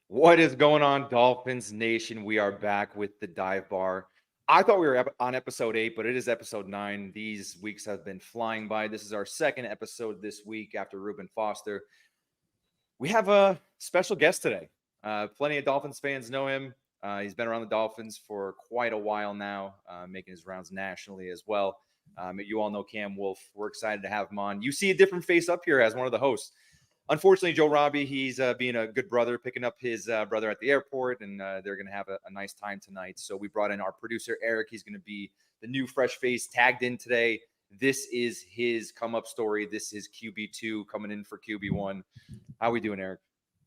What is going on, Dolphins Nation? We are back with the dive bar. I thought we were on episode 8, but it is episode 9. These weeks have been flying by. This is our second episode this week after Reuben Foster. We have a special guest today. Plenty of Dolphins fans know him. He's been around the Dolphins for quite a while now, making his rounds nationally as well. You all know Cam Wolfe. We're excited to have him on. You see a different face up here as one of the hosts. Unfortunately, Joe Robbie, he's being a good brother, picking up his brother at the airport, and they're going to have a nice time tonight. So we brought in our producer, Eric. He's going to be the new fresh face tagged in today. This is his come-up story. This is QB2 coming in for QB1. How we doing, Eric?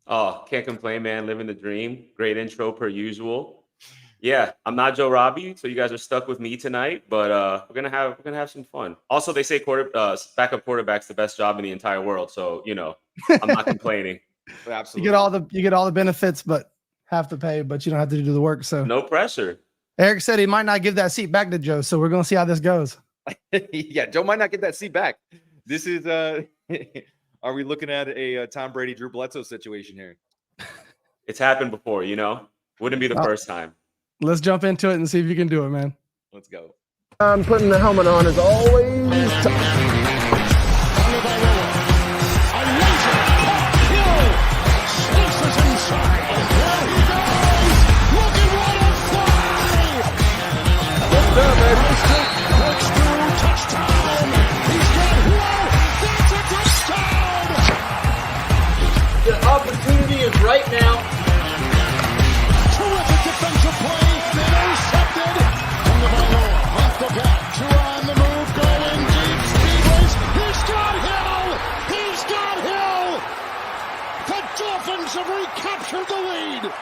Oh, can't complain, man. Living the dream. Great intro per usual. Yeah, I'm not Joe Robbie, so you guys are stuck with me tonight. But we're gonna have some fun. Also, they say backup quarterback's the best job in the entire world. So I'm not complaining. Absolutely. You get all the benefits, but have to pay, but you don't have to do the work. So no pressure. Eric said he might not give that seat back to Joe, so we're gonna see how this goes. Yeah, Joe might not get that seat back. This is are we looking at a Tom Brady, Drew Bledsoe situation here? It's happened before, Wouldn't be the first time. Let's jump into it and see if you can do it, man. Let's go. I'm putting the helmet on as always. The opportunity is right now. Terrific defensive play. Intercepted. Tagovailoa off the back. Tua on the move. Going deep. Speed race. He's got Hill. He's got Hill. The Dolphins have recaptured the lead.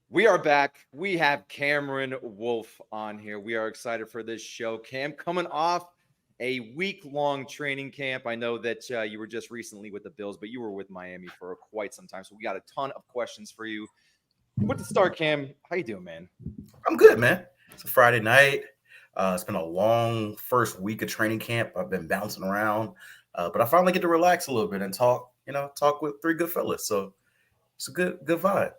We are back. We have Cameron Wolfe on here. We are excited for this show. Cam, coming off a week-long training camp. I know that you were just recently with the Bills, but you were with Miami for quite some time. So we got a ton of questions for you. With the start, Cam, how you doing, man? I'm good, man. It's a Friday night. It's been a long first week of training camp. I've been bouncing around, but I finally get to relax a little bit and talk with three good fellas. So it's a good vibe.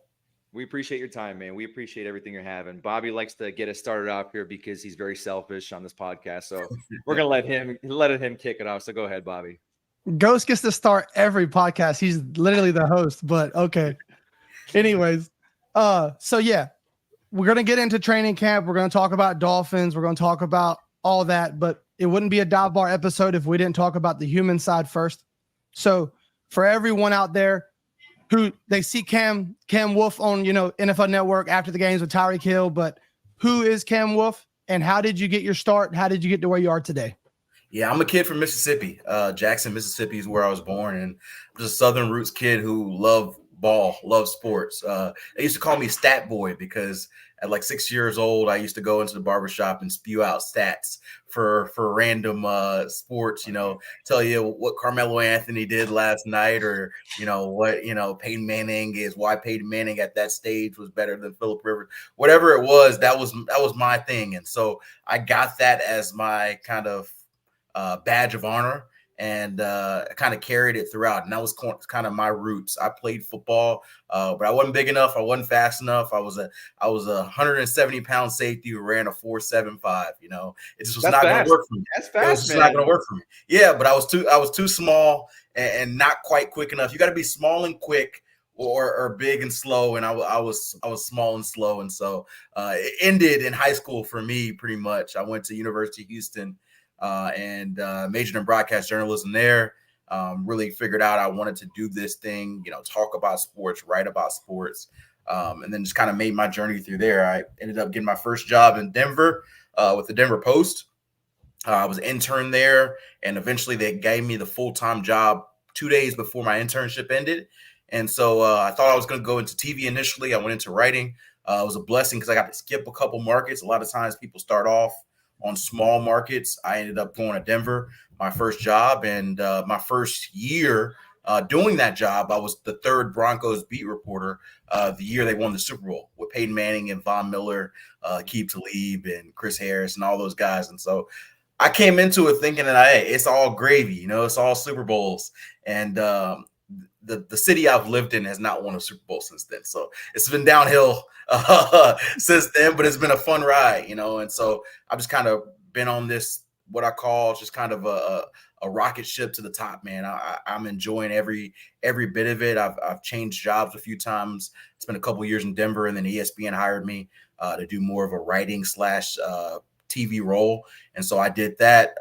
We appreciate your time, man. We appreciate everything you're having. Bobby likes to get us started off here because he's very selfish on this podcast. So we're gonna let him kick it off. So go ahead, Bobby. Ghost gets to start every podcast. He's literally the host, but okay. Anyways, so yeah, we're gonna get into training camp. We're gonna talk about Dolphins. We're gonna talk about all that, but it wouldn't be a dive bar episode if we didn't talk about the human side first. So for everyone out there who they see Cam Wolfe on, NFL Network after the games with Tyreek Hill, but who is Cam Wolfe and how did you get your start? How did you get to where you are today? Yeah, I'm a kid from Mississippi. Jackson, Mississippi is where I was born, and I'm just a Southern roots kid who loved sports. They used to call me Stat Boy because at like 6 years old, I used to go into the barbershop and spew out stats for random sports, tell you what Carmelo Anthony did last night or, what, Peyton Manning is, why Peyton Manning at that stage was better than Phillip Rivers, whatever it was, that was my thing. And so I got that as my kind of badge of honor. And kind of carried it throughout. And that was kind of my roots. I played football, but I wasn't big enough. I wasn't fast enough. I was a 170-pound safety who ran a 4.75. It just was not going to work for me. That's fast, it was just not going to work for me. Yeah, but I was too small and not quite quick enough. You got to be small and quick or big and slow. And I was small and slow. And so it ended in high school for me pretty much. I went to University of Houston. And majored in broadcast journalism there. Really figured out I wanted to do this thing, talk about sports, write about sports, and then just kind of made my journey through there. I ended up getting my first job in Denver with the Denver Post. I was an intern there, and eventually they gave me the full-time job 2 days before my internship ended. And so I thought I was going to go into TV initially. I went into writing. It was a blessing because I got to skip a couple markets. A lot of times people start off on small markets. I ended up going to Denver, my first job, and my first year doing that job, I was the third Broncos beat reporter the year they won the Super Bowl with Peyton Manning and Von Miller, Keith Talib and Chris Harris and all those guys. And so I came into it thinking that hey, it's all gravy, it's all Super Bowls, and the city I've lived in has not won a Super Bowl since then. So it's been downhill since then, but it's been a fun ride, And so I've just kind of been on this, what I call just kind of a rocket ship to the top, man. I'm enjoying every bit of it. I've changed jobs a few times. It's been a couple years in Denver, and then ESPN hired me to do more of a writing / TV role. And so I did that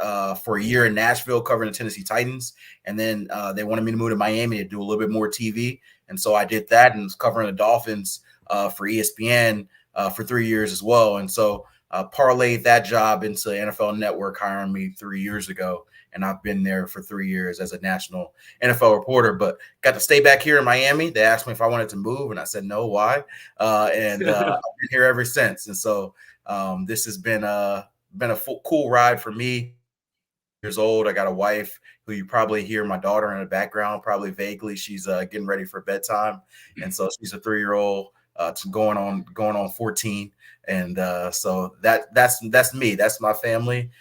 for a year in Nashville covering the Tennessee Titans. And then they wanted me to move to Miami to do a little bit more TV. And so I did that and was covering the Dolphins for ESPN for 3 years as well. And so parlayed that job into NFL Network hiring me 3 years ago. And I've been there for 3 years as a national NFL reporter, but got to stay back here in Miami. They asked me if I wanted to move, and I said, no, why? I've been here ever since. And so this has been a cool ride for me. Years old. I got a wife who you probably hear my daughter in the background, probably vaguely. She's getting ready for bedtime. And so she's a 3-year-old going on 14. And so that's me. That's my family.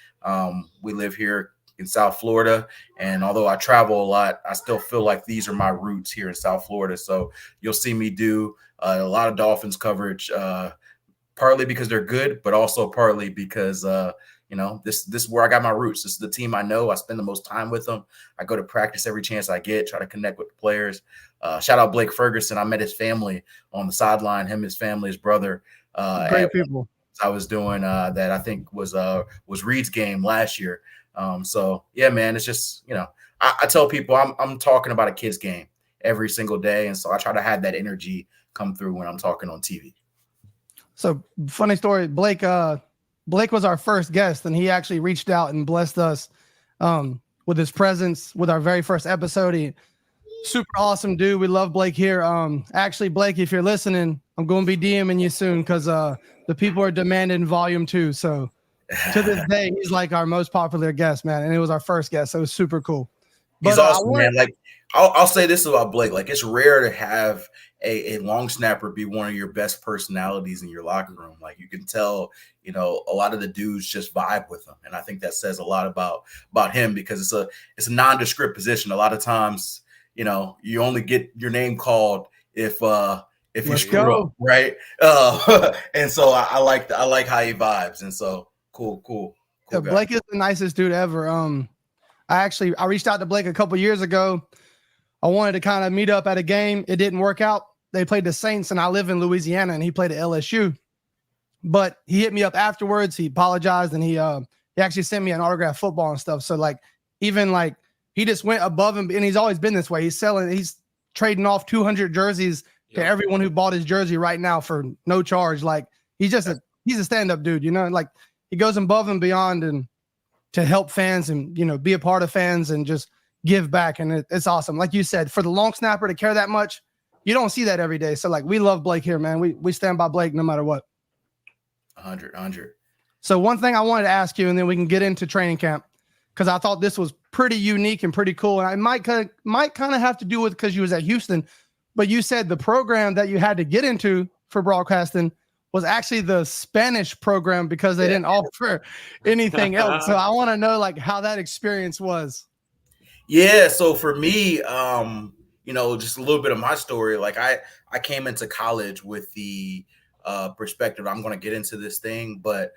We live here in South Florida. And although I travel a lot, I still feel like these are my roots here in South Florida. So you'll see me do a lot of Dolphins coverage, partly because they're good, but also partly because, this is where I got my roots. This is the team I know. I spend the most time with them. I go to practice every chance I get, try to connect with the players. Shout out Blake Ferguson. I met his family on the sideline, him, his family, his brother. Great people. I was doing that I think was Reed's game last year. So yeah, man, it's just, I tell people I'm talking about a kid's game every single day. And so I try to have that energy come through when I'm talking on TV. So funny story, Blake was our first guest, and he actually reached out and blessed us with his presence with our very first episode. Super awesome dude. We love Blake here. Actually, Blake, if you're listening, I'm going to be DMing you soon because the people are demanding volume 2. So to this day, he's like our most popular guest, man. And it was our first guest. So it was super cool. He's awesome, man. Like I'll say this about Blake. Like, it's rare to have a long snapper be one of your best personalities in your locker room. Like, you can tell, a lot of the dudes just vibe with him. And I think that says a lot about him because it's a nondescript position. A lot of times, you only get your name called if you screw up, right? And so I like how he vibes. And so cool. Yeah, Blake is the nicest dude ever. I reached out to Blake a couple years ago. I wanted to kind of meet up at a game. It didn't work out. They played the Saints, and I live in Louisiana, and he played at LSU. But he hit me up afterwards. He apologized, and he actually sent me an autographed football and stuff. So he just went above him, and he's always been this way. He's trading off 200 jerseys to everyone who bought his jersey right now for no charge. Like, he's a stand-up dude, like he goes above and beyond and to help fans and, be a part of fans and just give back. And it's awesome. Like you said, for the long snapper to care that much, you don't see that every day. So we love Blake here, man. We stand by Blake no matter what. 100. So one thing I wanted to ask you, and then we can get into training camp, because I thought this was pretty unique and pretty cool. And I might kind of have to do with because you was at Houston, but you said the program that you had to get into for broadcasting was actually the Spanish program because they didn't offer anything else. So I want to know how that experience was. Yeah. So for me, just a little bit of my story. Like I came into college with the perspective, I'm going to get into this thing, but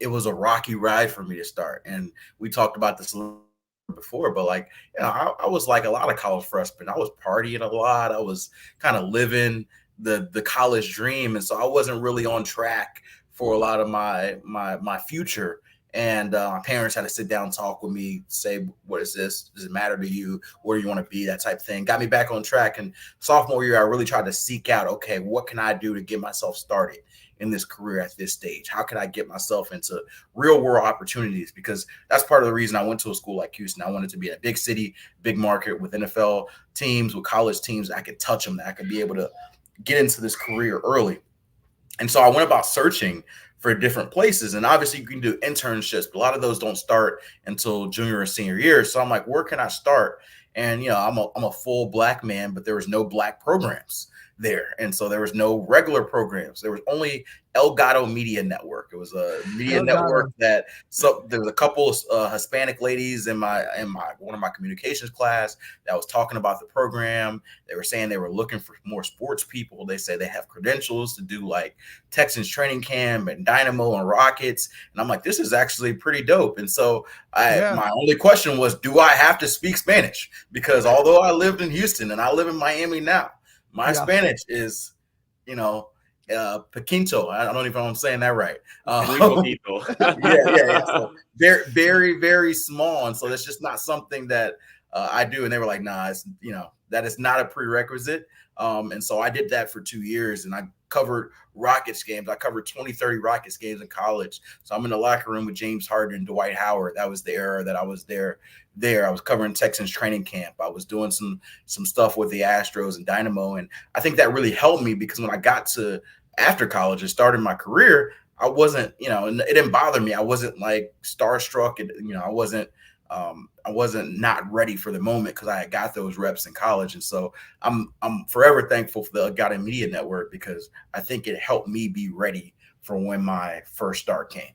it was a rocky ride for me to start. And we talked about this a little before, but I was like a lot of college freshmen. I was partying a lot. I was kind of living the college dream. And so I wasn't really on track for a lot of my future. And my parents had to sit down and talk with me, say, what is this? Does it matter to you? Where do you want to be? That type of thing. Got me back on track. And sophomore year, I really tried to seek out, okay, what can I do to get myself started in this career at this stage? How can I get myself into real world opportunities? Because that's part of the reason I went to a school like Houston. I wanted to be in a big city, big market with NFL teams, with college teams. I could touch them, that I could be able to get into this career early. And so I went about searching for different places. And obviously you can do internships, but a lot of those don't start until junior or senior year. So I'm like, where can I start? And I'm a full black man, but there was no black programs there, and so there was no regular programs. There was only Elgato Media Network. It was a media network that there was a couple of Hispanic ladies in my one of my communications class that was talking about the program. They were saying they were looking for more sports people. They say they have credentials to do like Texans training camp and Dynamo and Rockets, and I'm like, this is actually pretty dope. And so my only question was, do I have to speak Spanish? Because although I lived in Houston and I live in Miami now, my Spanish is, Paquito. I don't even know if I'm saying that right. Yeah. So very, very, very small. And so that's just not something that I do. And they were like, nah, it's, that is not a prerequisite. And so I did that for 2 years, and I covered Rockets games. I covered 30 Rockets games in college. So I'm in the locker room with James Harden and Dwight Howard. That was the era that I was there. I was covering Texans training camp. I was doing some stuff with the Astros and Dynamo. And I think that really helped me, because when I got to after college and started my career, I wasn't, and it didn't bother me. I wasn't like starstruck. And, I wasn't not ready for the moment, because I had got those reps in college. And so I'm forever thankful for the Elgato Media Network, because I think it helped me be ready for when my first start came.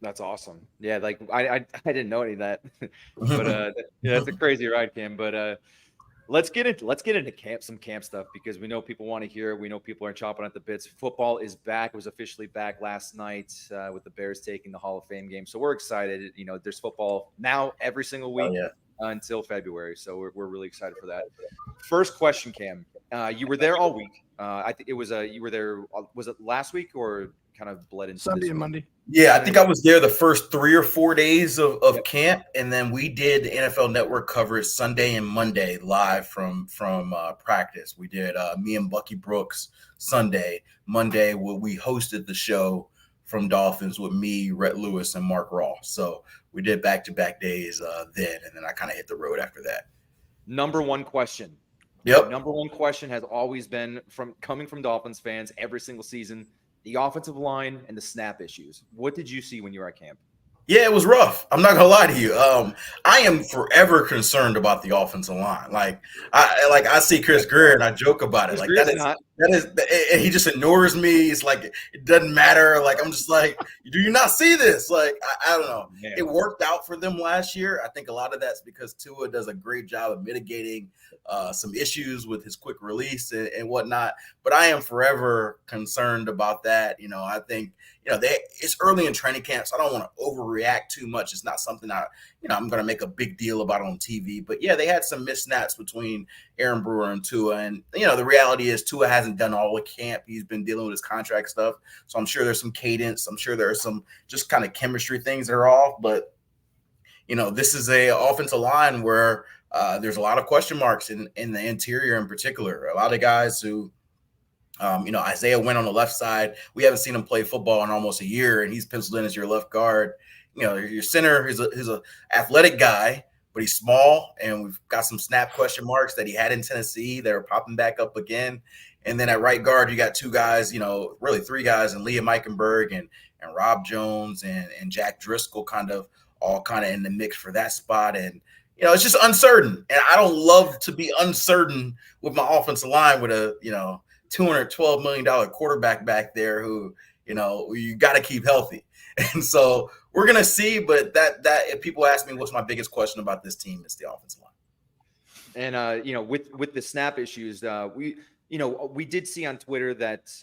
That's awesome. Yeah, like I didn't know any of that, but that's a crazy ride, Cam. But let's get into some camp stuff, because we know people want to hear it. We know people are chomping at the bits. Football is back. It was officially back last night with the Bears taking the Hall of Fame game. So we're excited. There's football now every single week until February. So we're really excited for that. First question, Cam. You were there all week. I think it was you were there. Was it last week or kind of bled into Sunday and Monday? Yeah, I think I was there the first 3 or 4 days of camp, and then we did NFL Network coverage Sunday and Monday live from practice. We did me and Bucky Brooks Sunday. Monday, we hosted the show from Dolphins with me, Rhett Lewis, and Mark Ross. So we did back-to-back days then, and then I kind of hit the road after that. Number one question. Yep. Number one question has always been coming from Dolphins fans every single season: the offensive line and the snap issues. What did you see when you were at camp? Yeah, it was rough. I'm not gonna lie to you. I am forever concerned about the offensive line. I see Chris Greer and I joke about it. And he just ignores me. It's like it doesn't matter. Like, I'm just like, do you not see this? Like, I don't know. Man. It worked out for them last year. I think a lot of that's because Tua does a great job of mitigating some issues with his quick release and whatnot. But I am forever concerned about that. I think it's early in training camp, so I don't want to overreact too much. It's not something I'm going to make a big deal about on TV. But yeah, they had some missed snaps between Aaron Brewer and Tua, and the reality is Tua hasn't done all the camp. He's been dealing with his contract stuff, so I'm sure there's some cadence. I'm sure there are some just kind of chemistry things that are off. But this is a offensive line where there's a lot of question marks in the interior in particular. A lot of guys who. Isaiah went on the left side. We haven't seen him play football in almost a year, and he's penciled in as your left guard. Your center is a athletic guy, but he's small, and we've got some snap question marks that he had in Tennessee that are popping back up again. And then at right guard, you got 2 guys, really 3 guys, and Liam Eichenberg and Rob Jones and Jack Driscoll all in the mix for that spot. And it's just uncertain, and I don't love to be uncertain with my offensive line with a $212 million quarterback back there who, you got to keep healthy. And so we're going to see, but that if people ask me what's my biggest question about this team, it's the offensive line. And, with the snap issues, we did see on Twitter that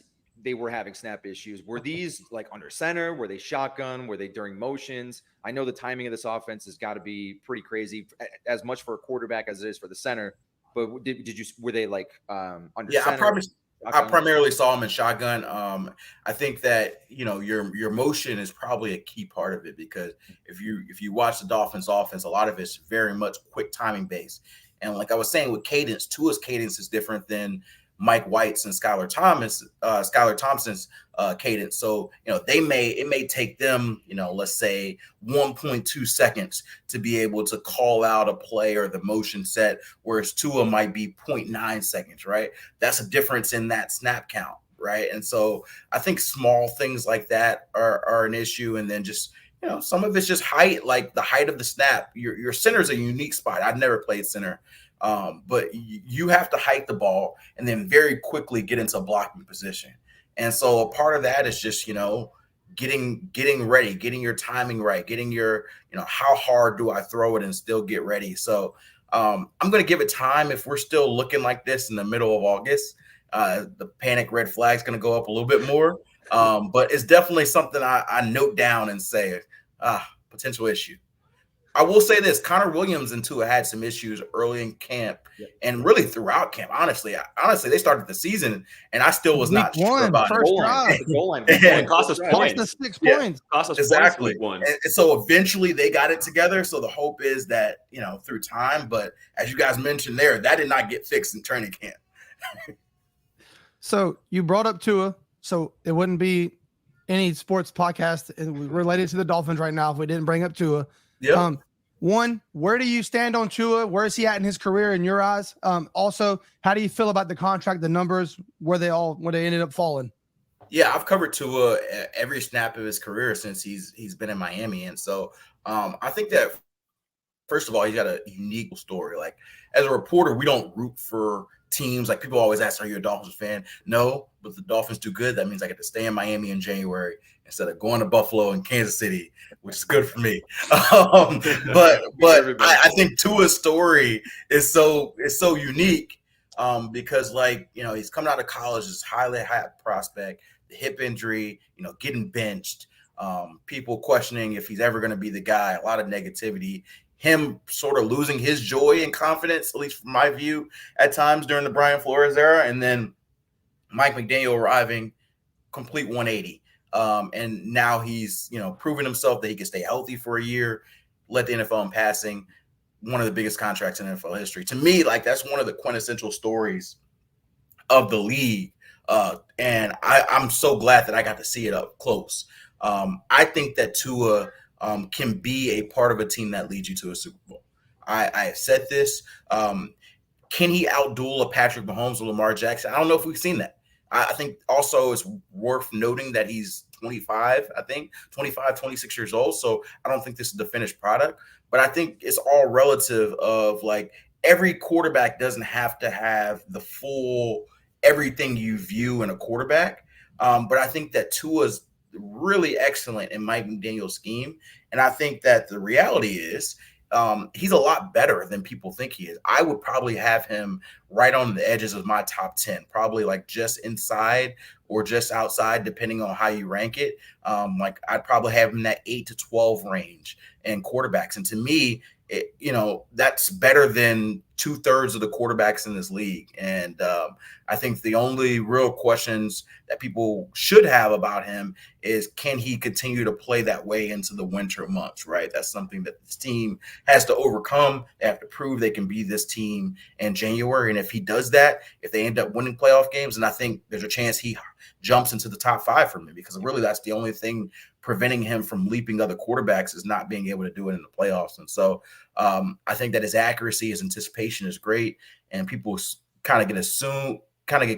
they were having snap issues. Were these like under center? Were they shotgun? Were they during motions? I know the timing of this offense has got to be pretty crazy, as much for a quarterback as it is for the center. But were they like under center? I primarily saw him in shotgun. I think that your motion is probably a key part of it, because if you watch the Dolphins offense, a lot of it's very much quick timing based. And like I was saying with cadence, Tua's cadence is different than Mike White's and Skylar Thompson's cadence. So it may take them let's say 1.2 seconds to be able to call out a play or the motion set, whereas Tua might be 0.9 seconds. Right, that's a difference in that snap count. Right, and so I think small things like that are an issue, and then just some of it's just height, like the height of the snap. Your center is a unique spot. I've never played center, but you have to hike the ball and then very quickly get into blocking position. And so a part of that is just, getting ready, getting your timing right, getting your, how hard do I throw it and still get ready. So I'm going to give it time. If we're still looking like this in the middle of August, the panic red flag is going to go up a little bit more. But it's definitely something I note down and say, potential issue. I will say this: Connor Williams and Tua had some issues early in camp and really throughout camp. Honestly, they started the season and I still was not sure about first it. drive. The goal line. It cost us Cost points. us 6 points. Cost us Exactly. points. And so eventually they got it together. So the hope is that, through time, but as you guys mentioned there, that did not get fixed in training camp. So you brought up Tua, so it wouldn't be any sports podcast related to the Dolphins right now if we didn't bring up Tua. Yeah. One, where do you stand on Tua? Where is he at in his career in your eyes? Also, how do you feel about the contract, the numbers, where they ended up falling? Yeah, I've covered Tua every snap of his career since he's been in Miami. And so I think that, first of all, he's got a unique story. Like, as a reporter, we don't root for teams. Like, people always ask, are you a Dolphins fan? No, but the Dolphins do good. That means I get to stay in Miami in January instead of going to Buffalo and Kansas City, which is good for me. But I think Tua's story is so unique because, he's coming out of college, this highly high prospect, the hip injury, getting benched, people questioning if he's ever going to be the guy, a lot of negativity. Him sort of losing his joy and confidence, at least from my view, at times during the Brian Flores era, and then Mike McDaniel arriving, complete 180. And now he's, proven himself that he can stay healthy for a year, led the NFL in passing, one of the biggest contracts in NFL history. To me, that's one of the quintessential stories of the league. And I'm so glad that I got to see it up close. I think that Tua can be a part of a team that leads you to a Super Bowl. I have said this. Can he outduel a Patrick Mahomes or Lamar Jackson? I don't know if we've seen that. I think also it's worth noting that he's 25, 26 years old. So I don't think this is the finished product. But I think it's all relative of every quarterback doesn't have to have the full everything you view in a quarterback. But I think that Tua's really excellent in Mike McDaniel's scheme. And I think that the reality is he's a lot better than people think he is. I would probably have him right on the edges of my top 10, probably just inside or just outside, depending on how you rank it. I'd probably have him in that 8 to 12 range in quarterbacks. And to me, that's better than 2/3 of the quarterbacks in this league. And I think the only real questions that people should have about him is, can he continue to play that way into the winter months, right? That's something that this team has to overcome. They have to prove they can be this team in January. And if he does that, if they end up winning playoff games, then I think there's a chance he jumps into the top 5 for me, because really that's the only thing preventing him from leaping other quarterbacks is not being able to do it in the playoffs. And so I think that his accuracy, his anticipation is great, and people kind of get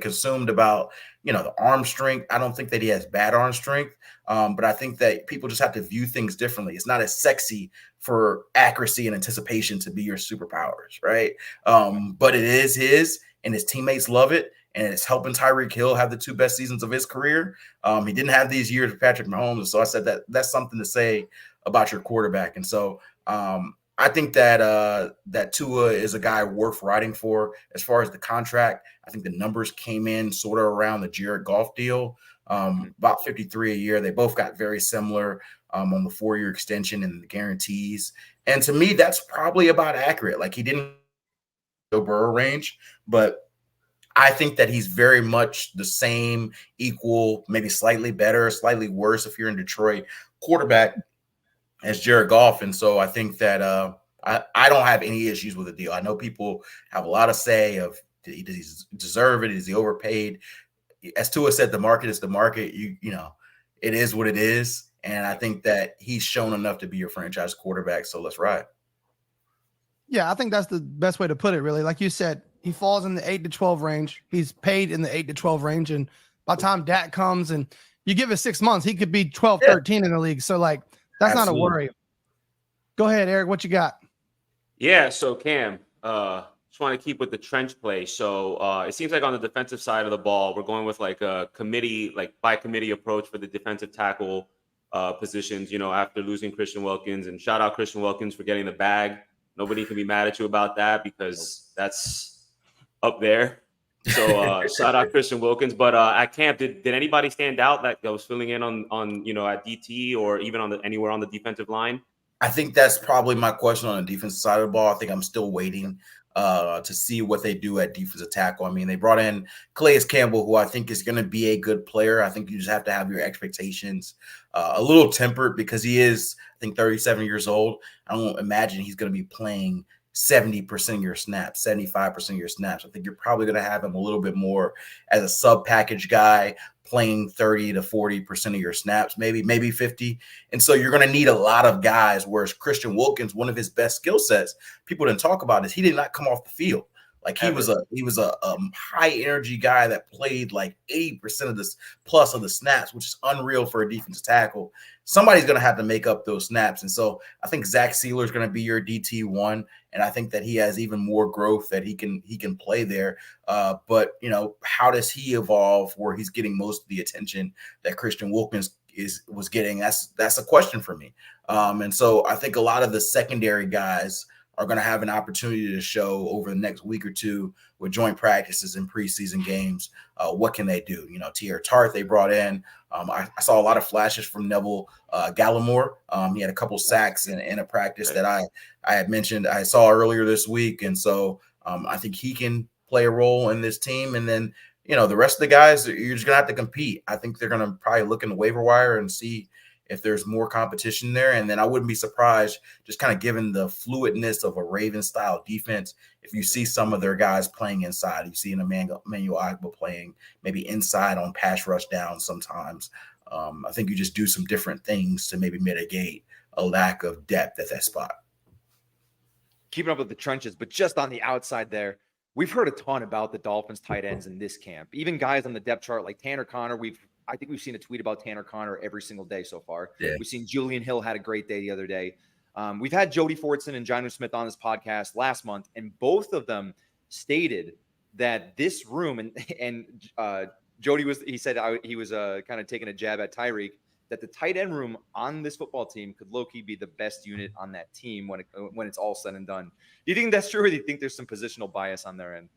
consumed about, the arm strength. I don't think that he has bad arm strength, but I think that people just have to view things differently. It's not as sexy for accuracy and anticipation to be your superpowers, right? But it is his, and his teammates love it. And it's helping Tyreek Hill have the 2 best seasons of his career. He didn't have these years with Patrick Mahomes. So I said that's something to say about your quarterback. And so I think that Tua is a guy worth writing for. As far as the contract, I think the numbers came in sort of around the Jared Goff deal, about 53 a year. They both got very similar on the 4-year extension and the guarantees. And to me, that's probably about accurate. He didn't go Burrow range, but I think that he's very much the same, equal, maybe slightly better, slightly worse if you're in Detroit, quarterback as Jared Goff. And so I think that I don't have any issues with the deal. I know people have a lot of say of, does he deserve it? Is he overpaid? As Tua said, the market is the market. It is what it is. And I think that he's shown enough to be your franchise quarterback. So let's ride. Yeah, I think that's the best way to put it, really. Like you said, he falls in the 8 to 12 range. He's paid in the 8 to 12 range. And by the time Dak comes and you give it 6 months, he could be 12, 13 in the league. So That's not a Absolutely. worry. Go ahead, Eric. What you got? Yeah, so Cam, just want to keep with the trench play. So it seems like on the defensive side of the ball, we're going with like a committee, like by committee approach for the defensive tackle positions, after losing Christian Wilkins. And shout out Christian Wilkins for getting the bag. Nobody can be mad at you about that because that's up there. So shout out Christian Wilkins. But at camp, did anybody stand out that was filling in on at DT or even anywhere on the defensive line? I think that's probably my question on the defensive side of the ball. I think I'm still waiting to see what they do at defensive tackle. I mean, they brought in Calais Campbell, who I think is going to be a good player. I think you just have to have your expectations a little tempered because he is, I think, 37 years old. I don't imagine he's going to be playing 70% of your snaps, 75% of your snaps. I think you're probably going to have him a little bit more as a sub package guy, playing 30 to 40% of your snaps, maybe 50. And so you're going to need a lot of guys. Whereas Christian Wilkins, one of his best skill sets, people didn't talk about is he did not come off the field. Like he was a high energy guy that played like 80% of this plus of the snaps, which is unreal for a defensive tackle. Somebody's going to have to make up those snaps. And so I think Zach Sealer is going to be your DT1. And I think that he has even more growth that he can play there. But how does he evolve where he's getting most of the attention that Christian Wilkins was getting? That's a question for me. And so I think a lot of the secondary guys are going to have an opportunity to show over the next week or two with joint practices and preseason games. What can they do? Tier Tart they brought in. I saw a lot of flashes from Neville Gallimore. He had a couple sacks in a practice that I had mentioned I saw earlier this week. And so I think he can play a role in this team. And then, the rest of the guys, you're just going to have to compete. I think they're going to probably look in the waiver wire and see if there's more competition there. And then I wouldn't be surprised, just kind of given the fluidness of a Ravens-style defense, if you see some of their guys playing inside. You see an Emmanuel Agba playing maybe inside on pass rush down sometimes. I think you just do some different things to maybe mitigate a lack of depth at that spot. Keeping up with the trenches, but just on the outside there, we've heard a ton about the Dolphins tight ends in this camp. Even guys on the depth chart like Tanner Connor, I think we've seen a tweet about Tanner Connor every single day so far. Yeah. We've seen Julian Hill had a great day the other day. We've had Jody Fortson and Jonnu Smith on this podcast last month, and both of them stated that this room and Jody he said he was kind of taking a jab at Tyreek, that the tight end room on this football team could low-key be the best unit on that team when it's all said and done. Do you think that's true, or do you think there's some positional bias on their end?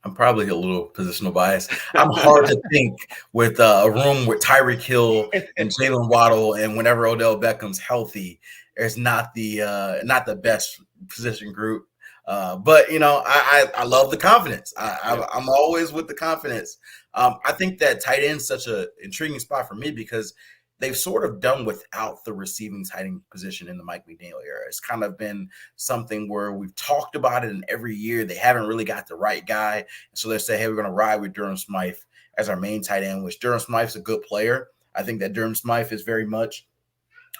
I'm probably a little positional bias. I'm hard to think with a room with Tyreek Hill and Jalen Waddle, and whenever Odell Beckham's healthy, it's not the best position group. But I love the confidence. I'm always with the confidence. I think that tight end is such an intriguing spot for me because they've sort of done without the receiving tight end position in the Mike McDaniel era. It's kind of been something where we've talked about it, and every year they haven't really got the right guy. And so they say, hey, we're going to ride with Durham Smythe as our main tight end, which Durham Smythe's a good player. I think that Durham Smythe is very much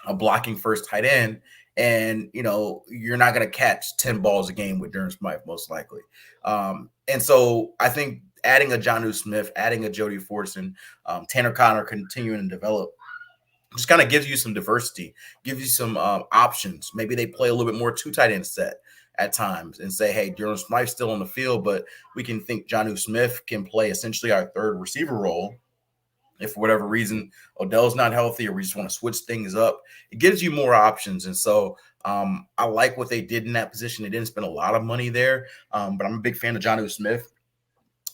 a blocking first tight end. And, you're not going to catch 10 balls a game with Durham Smythe, most likely. And so I think adding a Jonnu Smith, adding a Jody Fortson, Tanner Connor continuing to develop, just kind of gives you some diversity, gives you some options. Maybe they play a little bit more two tight end set at times and say, hey, Durham Smythe's still on the field, but we can think Jonnu Smith can play essentially our third receiver role. If for whatever reason Odell's not healthy or we just want to switch things up, it gives you more options. And so I like what they did in that position. They didn't spend a lot of money there, but I'm a big fan of Jonnu Smith.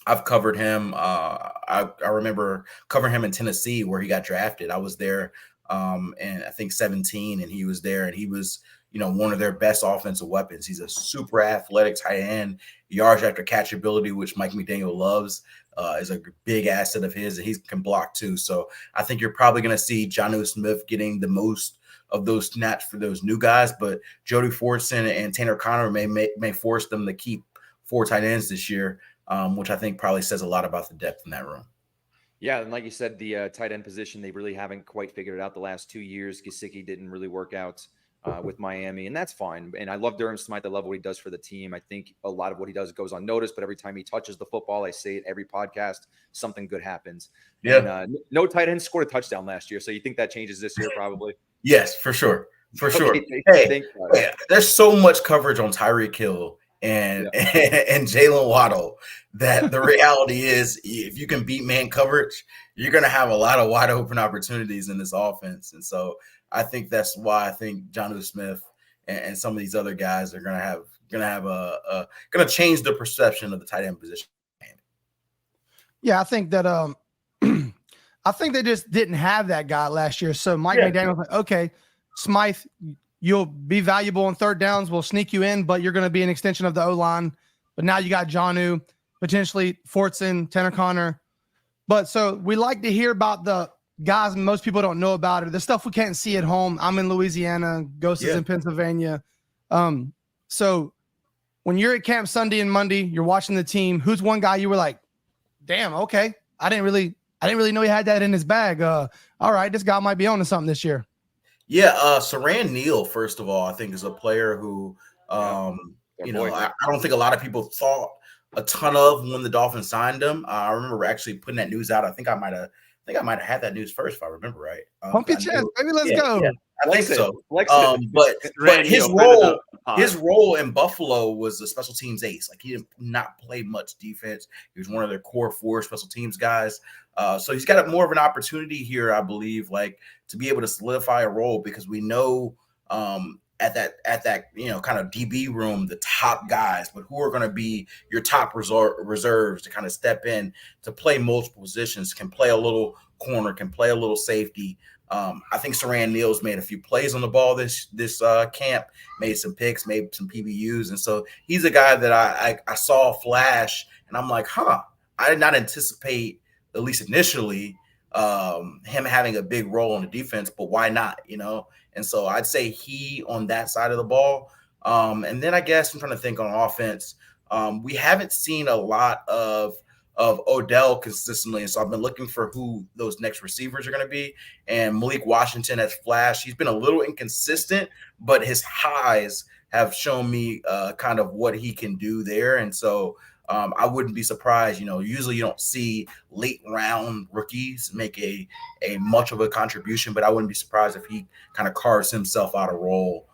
I've covered him. I remember covering him in Tennessee where he got drafted. I was there and I think 17, and he was there, and he was, one of their best offensive weapons. He's a super athletic tight end, yards after catch ability, which Mike McDaniel loves, is a big asset of his, and he can block too. So I think you're probably going to see Jonnu Smith getting the most of those snaps for those new guys, but Jody Fortson and Tanner Connor may force them to keep 4 tight ends this year, which I think probably says a lot about the depth in that room. Yeah, and like you said, the tight end position, they really haven't quite figured it out the last 2 years. Gesicki didn't really work out with Miami, and that's fine. And I love Durham Smythe. I love what he does for the team. I think a lot of what he does goes unnoticed, but every time he touches the football, I say it every podcast, something good happens. Yeah. And, no tight end scored a touchdown last year, so you think that changes this year probably? Yes, for sure. For Okay, sure. think about it. There's so much coverage on Tyreek Hill and and Jalen Waddle that the reality is if you can beat man coverage, you're going to have a lot of wide open opportunities in this offense. And so I think that's why I think Jonnu Smith and some of these other guys are going to change the perception of the tight end position. Yeah, I think that I think they just didn't have that guy last year. So Mike McDaniel was like, okay, Smythe, you'll be valuable on third downs. We'll sneak you in, but you're going to be an extension of the O-line. But now you got Jonnu, potentially Fortson, Tanner Connor. But so we like to hear about the guys most people don't know about it, the stuff we can't see at home. I'm in Louisiana, Ghost is in Pennsylvania. So when you're at camp Sunday and Monday, you're watching the team. Who's one guy you were like, damn, okay, I didn't really know he had that in his bag. All right, this guy might be on to something this year. Yeah, Saran Neal, first of all, I think is a player who, I don't think a lot of people thought a ton of when the Dolphins signed him. I remember actually putting that news out. I think I might have had that news first, if I remember right. Pump your chest, baby. Let's go. Yeah, I think so. But But his role in Buffalo was a special teams ace. Like, he did not play much defense. He was one of their core 4 special teams guys. So he's got more of an opportunity here, I believe, like to be able to solidify a role, because we know at that kind of DB room, the top guys, but who are going to be your top reserves to kind of step in to play multiple positions, can play a little corner, can play a little safety. I think Saran Neal's made a few plays on the ball this camp, made some picks, made some PBUs. And so he's a guy that I saw flash, and I'm like, I did not anticipate, at least initially, him having a big role on the defense, but why not, And so I'd say he on that side of the ball. And then I guess I'm trying to think on offense. We haven't seen a lot of Odell consistently. And so I've been looking for who those next receivers are going to be. And Malik Washington has flashed. He's been a little inconsistent, but his highs have shown me kind of what he can do there. And so I wouldn't be surprised. Usually you don't see late round rookies make a much of a contribution, but I wouldn't be surprised if he kind of carves himself out a role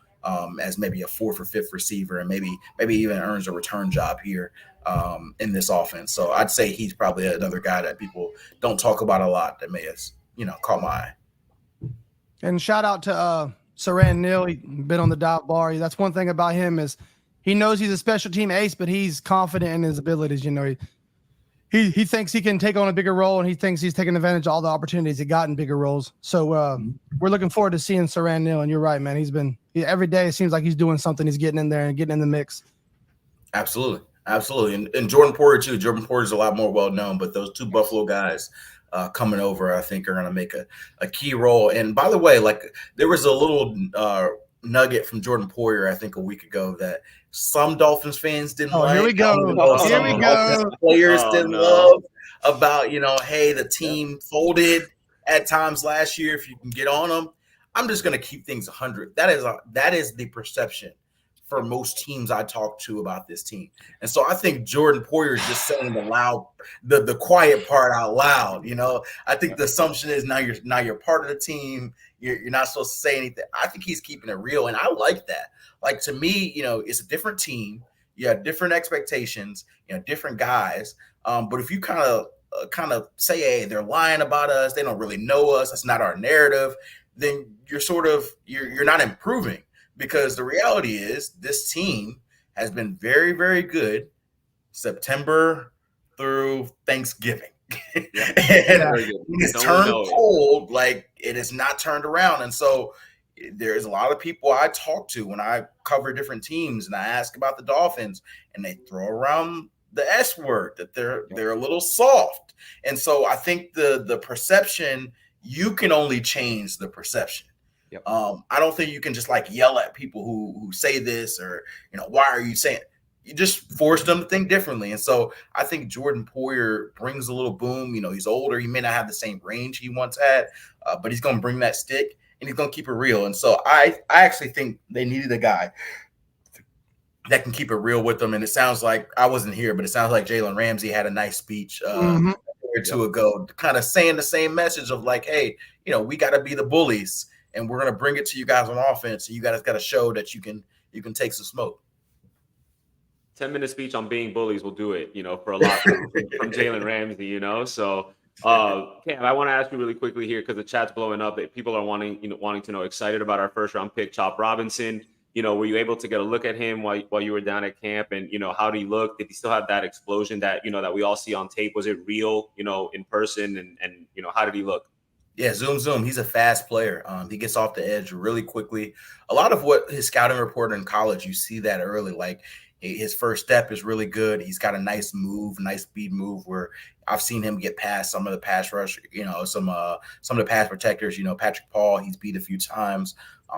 as maybe a 4th or 5th receiver, and maybe even earns a return job here in this offense. So I'd say he's probably another guy that people don't talk about a lot that may have, caught my eye. And shout out to Saran Neal. He's been on the dive bar. That's one thing about him is he knows he's a special team ace, but he's confident in his abilities. He thinks he can take on a bigger role, and he thinks he's taking advantage of all the opportunities he got in bigger roles. So we're looking forward to seeing Saran Neal. And you're right, man. Every day it seems like he's doing something. He's getting in there and getting in the mix. Absolutely. And Jordan Poyer too. Jordan Poyer's a lot more well known, but those 2 Buffalo guys coming over, I think, are going to make a key role. And by the way, like, there was a little nugget from Jordan Poyer, I think, a week ago that some Dolphins fans didn't like. Here we go. Players didn't love about, hey, the team folded at times last year. If you can get on them, I'm just going to keep things 100. That is the perception for most teams I talk to about this team. And so I think Jordan Poyer is just saying the quiet part out loud. I think the assumption is now you're part of the team. You're not supposed to say anything. I think he's keeping it real, and I like that. Like, to me, it's a different team. You have different expectations, different guys. But if you kind of say, hey, they're lying about us, they don't really know us, that's not our narrative, then you're not improving, because the reality is this team has been very, very good September through Thanksgiving. And it's turned cold, like, it is not turned around. And so there's a lot of people I talk to when I cover different teams, and I ask about the Dolphins, and they throw around the S word, that they're a little soft. And so I think the perception, you can only change the perception. Yep. I don't think you can just yell at people who say this, or why are you saying it? You just force them to think differently. And so I think Jordan Poyer brings a little boom. He's older. He may not have the same range he once had, but he's going to bring that stick, and he's going to keep it real. And so I actually think they needed a guy that can keep it real with them. And it sounds like, I wasn't here, but it sounds like Jalen Ramsey had a nice speech a year or two ago, kind of saying the same message of like, hey, we got to be the bullies. and we're going to bring it to you guys on offense. And you guys got to show that you can take some smoke. 10-minute speech on being bullies will do it, for a lot from Jalen Ramsey, So, Cam, I want to ask you really quickly here because the chat's blowing up. That people are wanting to know, excited about our first round pick, Chop Robinson. Were you able to get a look at him while you were down at camp? And, how did he look? Did he still have that explosion that, that we all see on tape? Was it real, in person? And how did he look? Yeah, zoom. He's a fast player. He gets off the edge really quickly. A lot of what his scouting report in college, you see that early, like his first step is really good. He's got a nice speed move where I've seen him get past some of the pass rush, some of the pass protectors, Patrick Paul, he's beat a few times.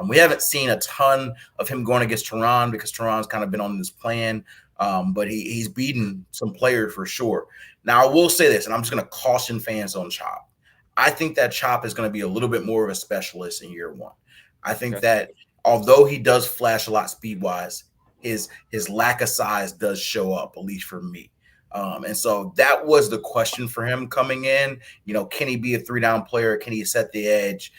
We haven't seen a ton of him going against Teron because Teron's kind of been on this plan, but he's beaten some players for sure. Now, I will say this, and I'm just going to caution fans on Chop. I think that Chop is going to be a little bit more of a specialist in year one. I think that although he does flash a lot speed-wise, his lack of size does show up, at least for me. And so that was the question for him coming in. Can he be a 3-down player? Can he set the edge?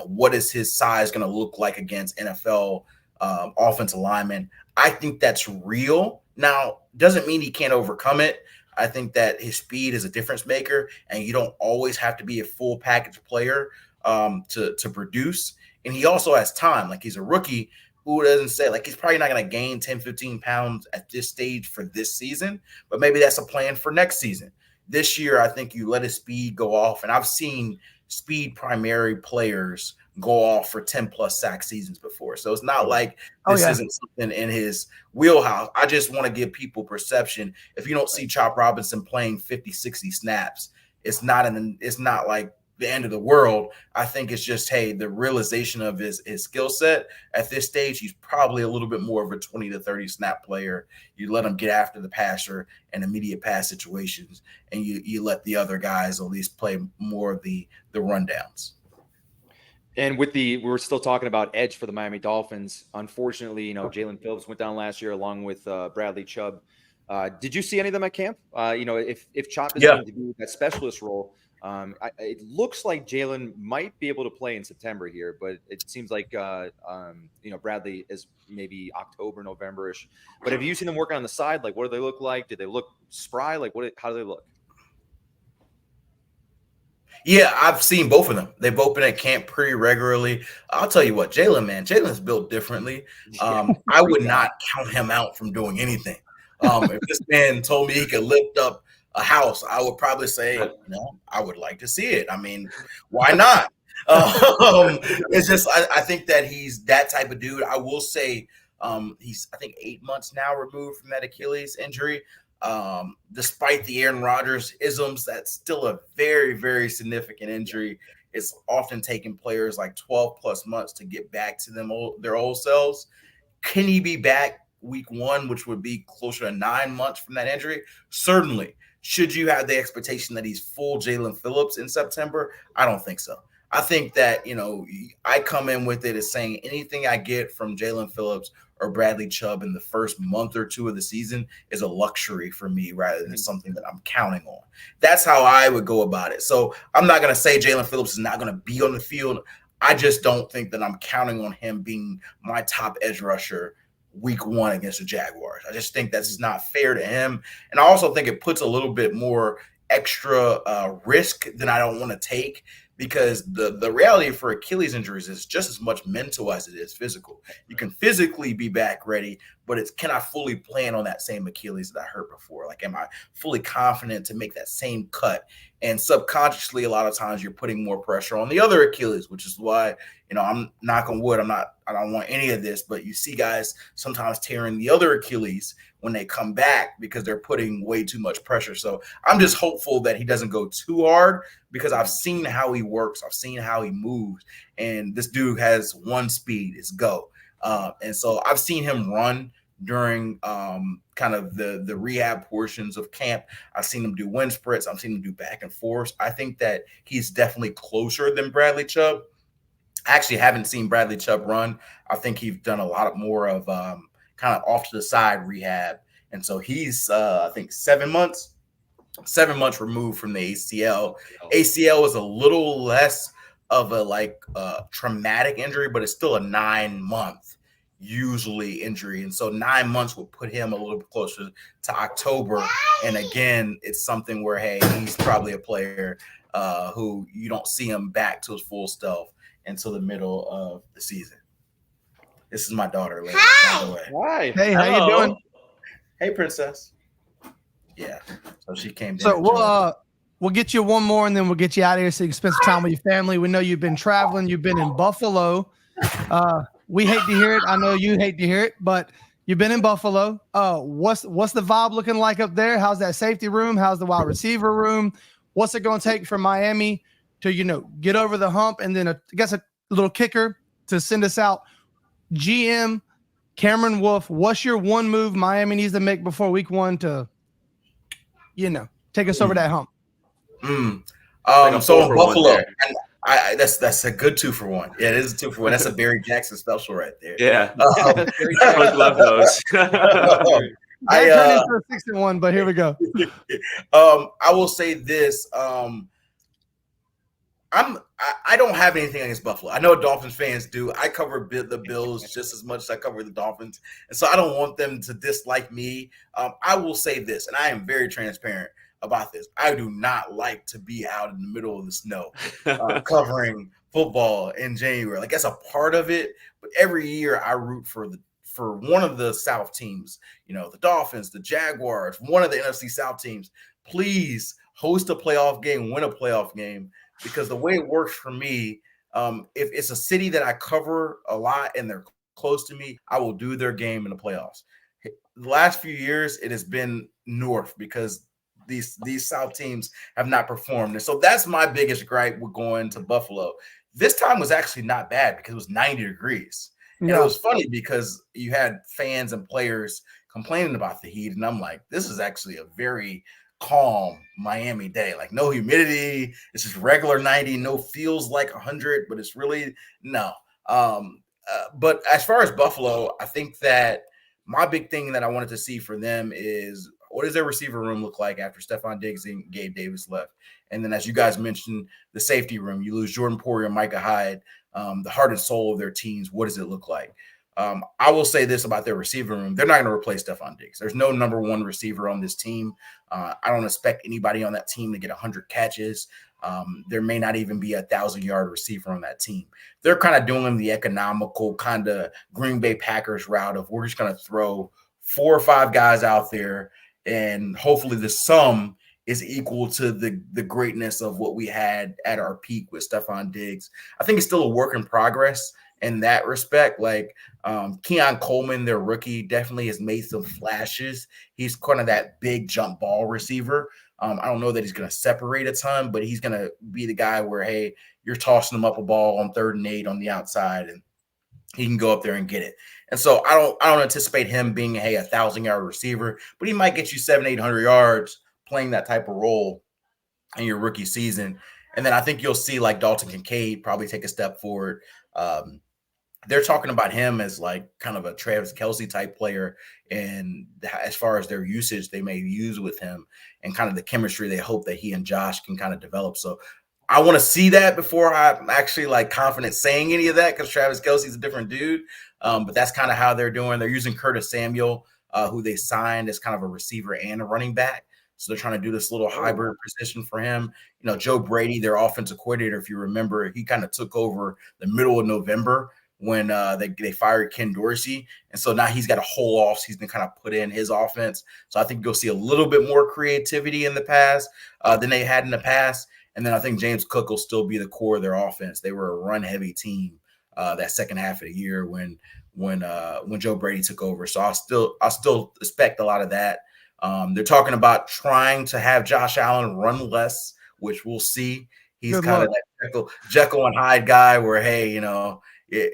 What is his size going to look like against NFL offensive linemen? I think that's real. Now, doesn't mean he can't overcome it. I think that his speed is a difference maker, and you don't always have to be a full package player to produce. And he also has time. Like, he's a rookie. Who doesn't say, like, he's probably not going to gain 10, 15 pounds at this stage for this season, but maybe that's a plan for next season. This year, I think you let his speed go off, and I've seen speed primary players go off for 10-plus sack seasons before. So it's not like this isn't something in his wheelhouse. I just want to give people perception. If you don't see Chop Robinson playing 50, 60 snaps, it's not like the end of the world. I think it's just, hey, the realization of his skill set at this stage, he's probably a little bit more of a 20 to 30 snap player. You let him get after the passer and immediate pass situations, and you let the other guys at least play more of the rundowns. And we're still talking about edge for the Miami Dolphins. Unfortunately, Jalen Phillips went down last year along with Bradley Chubb. Did you see any of them at camp? If Chop is going to do that specialist role, it looks like Jalen might be able to play in September here, but it seems like Bradley is maybe October, November-ish. But have you seen them working on the side? Like, what do they look like? Did they look spry? Like, how do they look? Yeah, I've seen both of them. They've both been at camp pretty regularly. I'll tell you what, Jalen's built differently. I would not count him out from doing anything. If this man told me he could lift up a house, I would probably say, I would like to see it. I mean, why not? It's just, I think that he's that type of dude. I will say he's, I think, 8 months now removed from that Achilles injury. Despite the Aaron Rodgers isms, that's still a very, very significant injury. It's often taken players like 12 plus months to get back to their old selves. Can he be back week one, which would be closer to 9 months from that injury? Certainly. Should you have the expectation that he's full Jalen Phillips in September? I don't think so. I think that, I come in with it as saying anything I get from Jalen Phillips or Bradley Chubb in the first month or two of the season is a luxury for me rather than something that I'm counting on. That's how I would go about it. So I'm not going to say Jalen Phillips is not going to be on the field. I just don't think that I'm counting on him being my top edge rusher week one against the Jaguars. I just think that's not fair to him. And I also think it puts a little bit more extra risk than I don't want to take, because the reality for Achilles injuries is just as much mental as it is physical. You can physically be back ready, but can I fully plan on that same Achilles that I hurt before? Like, am I fully confident to make that same cut? And subconsciously, a lot of times you're putting more pressure on the other Achilles, which is why, I'm knock on wood. I don't want any of this, but you see guys sometimes tearing the other Achilles when they come back because they're putting way too much pressure. So I'm just hopeful that he doesn't go too hard, because I've seen how he works. I've seen how he moves. And this dude has one speed, it's go. And so I've seen him run during kind of the rehab portions of camp. I've seen him do wind sprints. I've seen him do back and forth. I think that he's definitely closer than Bradley Chubb. I actually haven't seen Bradley Chubb run. I think he's done a lot more of kind of off to the side rehab. And so he's, I think, 7 months removed from the ACL. ACL is a little less of a traumatic injury, but it's still a 9-month usually injury. And so 9 months would put him a little bit closer to October. And again, it's something where, hey, he's probably a player who you don't see him back to his full self until the middle of the season. This is my daughter, Layla, by the way. Why? Hey, how you doing? Hey, princess. Yeah. So she came down. So we'll get you one more, and then we'll get you out of here so you can spend some time with your family. We know you've been traveling. You've been in Buffalo. We hate to hear it. I know you hate to hear it, but you've been in Buffalo. What's the vibe looking like up there? How's that safety room? How's the wide receiver room? What's it going to take for Miami to, get over the hump? And then I guess a little kicker to send us out. GM Cameron Wolfe, what's your one move Miami needs to make before week 1 to, take us over that hump? So in Buffalo, and that's a good 2-for-1. Yeah, it is a 2-for-1. That's a Barry Jackson special right there. Yeah, I love those. I turned into a 6-1, but here we go. I will say this. I don't have anything against Buffalo. I know Dolphins fans do. I cover the Bills just as much as I cover the Dolphins, and so I don't want them to dislike me. I will say this, and I am very transparent about this. I do not like to be out in the middle of the snow covering football in January. Like, that's a part of it, but every year I root for one of the South teams. The Dolphins, the Jaguars, one of the NFC South teams. Please host a playoff game, win a playoff game. Because the way it works for me, if it's a city that I cover a lot and they're close to me, I will do their game in the playoffs. The last few years, it has been North because these South teams have not performed. And so that's my biggest gripe with going to Buffalo. This time was actually not bad because it was 90 degrees. And it was funny because you had fans and players complaining about the heat. And I'm like, this is actually a very calm Miami day, like no humidity. It's just regular 90, no feels like 100, but it's really no. But as far as Buffalo, I think that my big thing that I wanted to see for them is, what does their receiver room look like after Stephon Diggs and Gabe Davis left? And then, as you guys mentioned, the safety room, you lose Jordan Poyer and Micah Hyde, the heart and soul of their teams. What does it look like? I will say this about their receiver room. They're not going to replace Stephon Diggs. There's no number 1 receiver on this team. I don't expect anybody on that team to get 100 catches. There may not even be a 1,000-yard receiver on that team. They're kind of doing the economical kind of Green Bay Packers route of, we're just going to throw 4 or 5 guys out there, and hopefully the sum is equal to the greatness of what we had at our peak with Stephon Diggs. I think it's still a work in progress in that respect. Like, Keon Coleman, their rookie, definitely has made some flashes. He's kind of that big jump ball receiver. I don't know that he's going to separate a ton, but he's going to be the guy where, hey, you're tossing him up a ball on 3rd and 8 on the outside, and he can go up there and get it. And so I don't anticipate him being, hey, a 1,000-yard receiver, but he might get you 700-800 yards playing that type of role in your rookie season. And then I think you'll see like Dalton Kincaid probably take a step forward. They're talking about him as like kind of a Travis Kelce type player. And as far as their usage, they may use with him and kind of the chemistry they hope that he and Josh can kind of develop. So I want to see that before I'm actually like confident saying any of that, because Travis Kelce's a different dude. But that's kind of how they're doing. They're using Curtis Samuel, who they signed as kind of a receiver and a running back. So they're trying to do this little hybrid position for him. Joe Brady, their offensive coordinator, if you remember, he kind of took over the middle of November when they fired Ken Dorsey. And so now he's got a whole offseason to kind of put in his offense. So I think you'll see a little bit more creativity in the past than they had in the past. And then I think James Cook will still be the core of their offense. They were a run-heavy team that second half of the year when Joe Brady took over. So I still expect a lot of that. They're talking about trying to have Josh Allen run less, which we'll see. He's kind of that Jekyll and Hyde guy where, hey,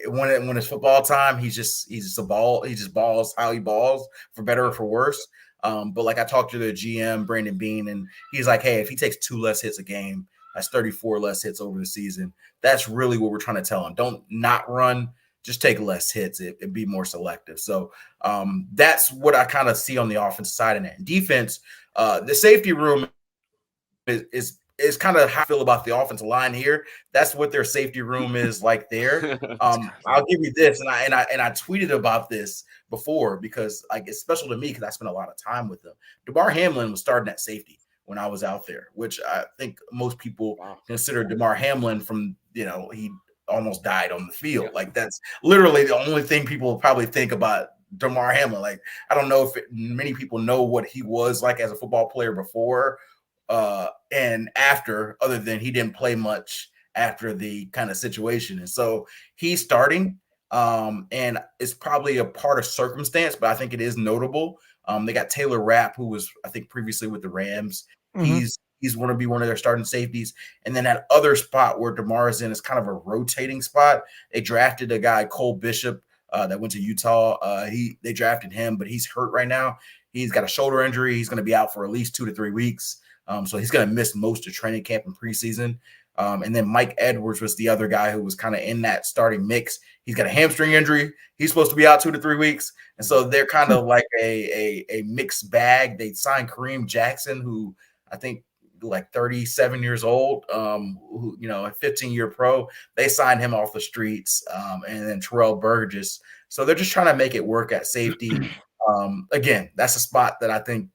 when it's football time, he's just a ball. He just balls how he balls, for better or for worse. But like I talked to the GM, Brandon Beane, and he's like, hey, if he takes 2 less hits a game, that's 34 less hits over the season. That's really what we're trying to tell him. Don't not run. Just take less hits and be more selective. So that's what I kind of see on the offensive side. And defense, the safety room is is kind of how I feel about the offensive line here. That's what their safety room is like there. I'll give you this, and I tweeted about this before because like it's special to me because I spent a lot of time with them. DeMar Hamlin was starting at safety when I was out there, which I think most people consider DeMar Hamlin from, he almost died on the field. Like that's literally the only thing people probably think about DeMar Hamlin. Like, I don't know if many people know what he was like as a football player before and after, other than he didn't play much after the kind of situation. And so he's starting and it's probably a part of circumstance, but I think it is notable. They got Taylor Rapp, who was, I think, previously with the Rams. Mm-hmm. He's going to be one of their starting safeties. And then that other spot where DeMar is in is kind of a rotating spot. They drafted a guy, Cole Bishop, that went to Utah. They drafted him, but he's hurt right now. He's got a shoulder injury. He's going to be out for at least 2 to 3 weeks. So he's going to miss most of training camp and preseason. And then Mike Edwards was the other guy who was kind of in that starting mix. He's got a hamstring injury. He's supposed to be out 2 to 3 weeks. And so they're kind of like a mixed bag. They signed Kareem Jackson, who I think like 37 years old, who, a 15-year pro. They signed him off the streets. And then Terrell Burgess. So they're just trying to make it work at safety. Again, that's a spot that I think,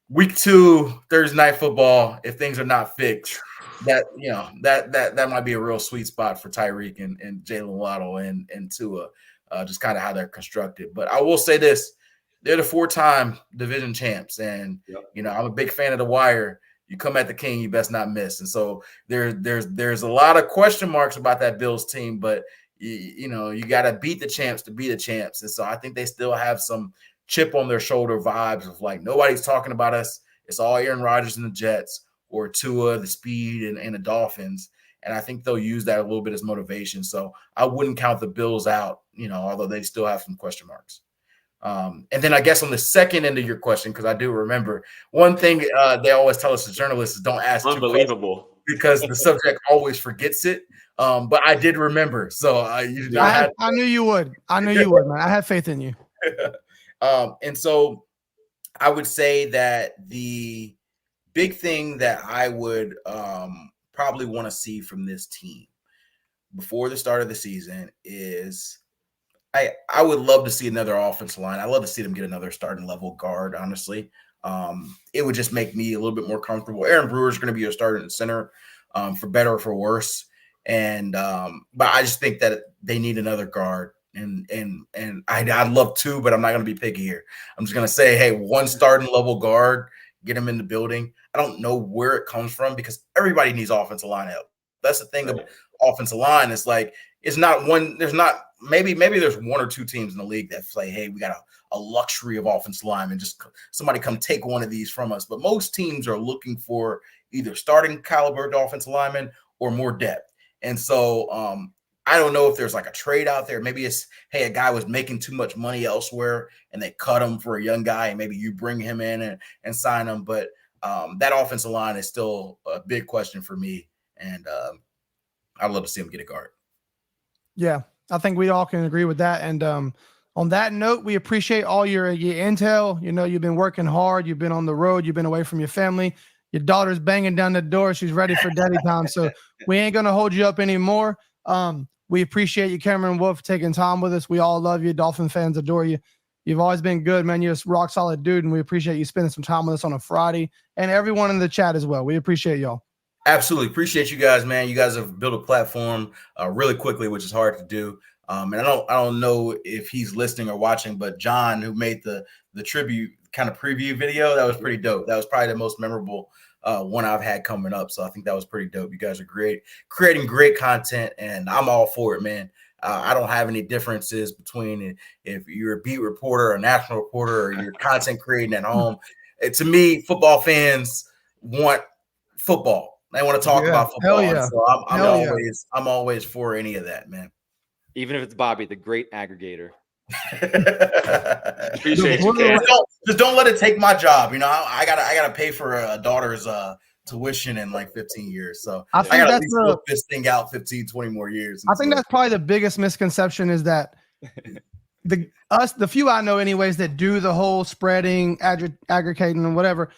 week 2, Thursday night football, if things are not fixed, that might be a real sweet spot for Tyreek and Jalen Waddle and Tua, just kind of how they're constructed. But I will say this, they're the 4-time division champs. And, I'm a big fan of The Wire. You come at the king, you best not miss. And so there's a lot of question marks about that Bills team, but you got to beat the champs to be the champs. And so I think they still have some chip on their shoulder vibes of like, nobody's talking about us. It's all Aaron Rodgers and the Jets, or Tua, the speed, and the Dolphins. And I think they'll use that a little bit as motivation. So I wouldn't count the Bills out, although they still have some question marks. And then I guess on the second end of your question, because I do remember one thing they always tell us as journalists is don't ask unbelievable because the subject always forgets it. But I did remember. So I knew you would. I knew you would, man. I had faith in you. And so I would say that the big thing that I would probably want to see from this team before the start of the season is I would love to see another offensive line. I'd love to see them get another starting level guard, honestly. It would just make me a little bit more comfortable. Aaron Brewer is going to be your starting center for better or for worse. And but I just think that they need another guard. And I'd love 2, but I'm not going to be picky here. I'm just going to say, hey, 1 starting level guard, get him in the building. I don't know where it comes from because everybody needs offensive line help. That's the thing about offensive line. It's like, it's not one, there's not, maybe there's 1 or 2 teams in the league that say, hey, we got a luxury of offensive linemen. Just somebody come take one of these from us. But most teams are looking for either starting caliber offensive linemen or more depth. And so I don't know if there's like a trade out there. Maybe it's, hey, a guy was making too much money elsewhere and they cut him for a young guy and maybe you bring him in and sign him. But that offensive line is still a big question for me. And I'd love to see him get a guard. Yeah, I think we all can agree with that. And on that note, we appreciate all your intel. You've been working hard. You've been on the road. You've been away from your family. Your daughter's banging down the door. She's ready for daddy time. So we ain't going to hold you up anymore. We appreciate you, Cameron Wolfe, taking time with us. We all love you. Dolphin fans adore you. You've always been good, man. You're a rock solid dude, and we appreciate you spending some time with us on a Friday, and everyone in the chat as well. We appreciate y'all. Absolutely. Appreciate you guys, man. You guys have built a platform really quickly, which is hard to do. And I don't know if he's listening or watching, but John, who made the tribute kind of preview video, that was pretty dope. That was probably the most memorable one I've had coming up. So I think that was pretty dope. You guys are great, creating great content, and I'm all for it, man. I don't have any differences between if you're a beat reporter, a national reporter, or you're content creating at home. To me, football fans want football. They want to talk about football. Yeah. So I'm always for any of that, man. Even if it's Bobby, the great aggregator. Appreciate you. Just don't let it take my job. I gotta pay for a daughter's tuition in like 15 years. So I gotta at least look this thing out 15, 20 more years. I think that's probably the biggest misconception is that the few I know anyways that do the whole spreading, aggregating and whatever,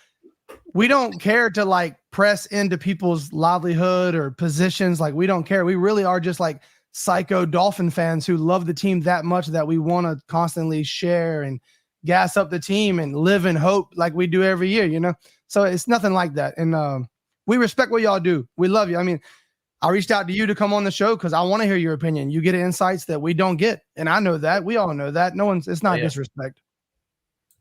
we don't care to like press into people's livelihood or positions. Like we don't care. We really are just like psycho Dolphin fans who love the team that much that we want to constantly share and gas up the team and live in hope like we do every year, you know? So it's nothing like that. And we respect what y'all do. We love you. I mean, I reached out to you to come on the show because I want to hear your opinion. You get insights that we don't get. And I know that. We all know that. It's not disrespect.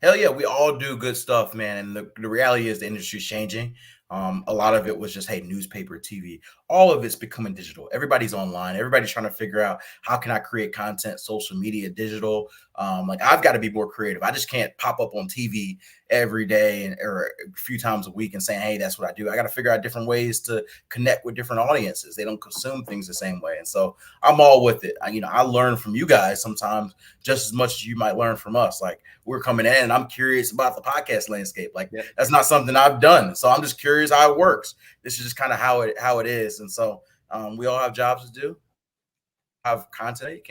Hell yeah, we all do good stuff, man. And the reality is the industry's changing. A lot of it was just, hey, newspaper, TV. All of it's becoming digital. Everybody's online. Everybody's trying to figure out how can I create content, social media, digital. Like I've got to be more creative. I just can't pop up on TV every day or a few times a week and saying, hey, that's what I do. I got to figure out different ways to connect with different audiences. They don't consume things the same way. And so I'm all with it. I learn from you guys sometimes just as much as you might learn from us. Like we're coming in and I'm curious about the podcast landscape. Like that's not something I've done. So I'm just curious how it works. This is just kind of how it is. And so we all have jobs to do, have content,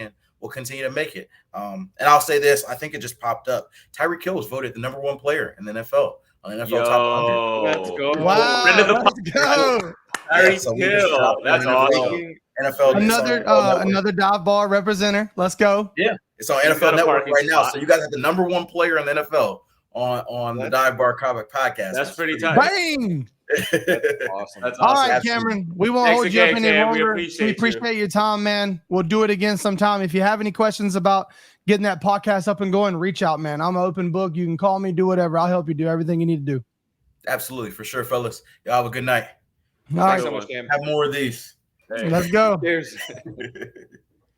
we'll continue to make it. And I'll say this, I think it just popped up. Tyreek Hill was voted the #1 player in the NFL on the NFL top 100. Let's go. Wow, Let's go. Tyreek Hill. That's awesome. NFL Another dive ball representer. Let's go. Yeah, it's on NFL Network right now. So you guys have the #1 player in the NFL on the Dive Bar Comic Podcast. That's pretty tight. Bang! That's awesome. That's All awesome. right, Cameron. We won't Thanks hold you up again, any Cam. We longer. appreciate your time, man. We'll do it again sometime. If you have any questions about getting that podcast up and going, reach out, man. I'm an open book. You can call me, do whatever. I'll help you do everything you need to do. Absolutely, for sure, fellas. Y'all have a good night. All right. Thanks so much, Cam. Have more of these. Hey. Let's go. Cheers.